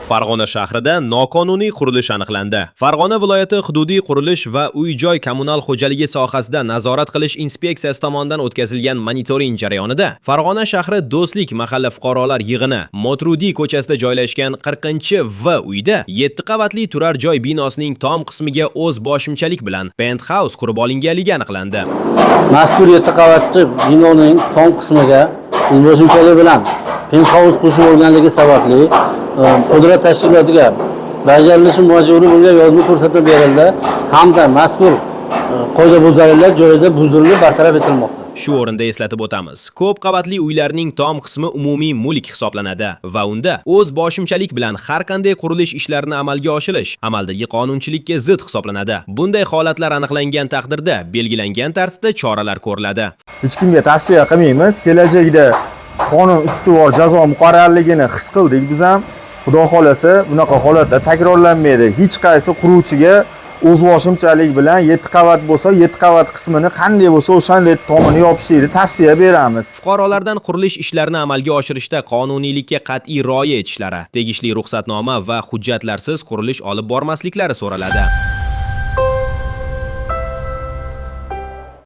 Farg'ona shahrida noqonuniy qurilish aniqlandi. Farg'ona viloyati hududiy qurilish va uy-joy kommunal xo'jaligi sohasida nazorat qilish inspeksiyasi tomonidan o'tkazilgan monitoring jarayonida Farg'ona shahri Do'stlik mahalla fuqarolar yig'ini Motrudiy ko'chasida joylashgan 40V uyda 7 qavatli turar joy binosining tom qismiga o'z boshimchalik bilan penthouse qurib olinganligi aniqlandi. Mazkur 7 qavatli binoning tom qismiga o'z boshimchalik bilan penthouse qo'shib olganligi sababli qudrat tashkilotiga bajarilishi majburiy bo'lgan yozma ko'rsatma berildi hamda mazkur qoidabuzarliklar joyida buzirilib bartaraf etilmoqda. Shu o'rinda eslatib o'tamiz. Ko'p qavatli uylarning tom qismi umumiy mulk hisoblanadi va unda o'z boshimchalik bilan har qanday qurilish ishlarini amalga oshirish amaldagi qonunchilikka zid hisoblanadi. Bunday holatlar aniqlangan taqdirda belgilangan tartibda choralar ko'riladi. Hech kimga tavsiya qilmaymiz. Kelajakda qonun ustuvor jazo muqarrarligini his qildik biz ham. Xudo xolasa bunaqa holatlar takrorlanmaydi. Hech qaysi quruvchiga o'z boshimchalik bilan 7 qavat bo'lsa, 7 qavat qismini qanday bo'lsa o'shanday tomini yopishni tavsiya beramiz. Fuqarolardan qurilish ishlarini amalga oshirishda qonuniylikka qat'iy rioya etishlari, tegishli ruxsatnoma va hujjatlarsiz qurilish olib bormasliklari so'raladi.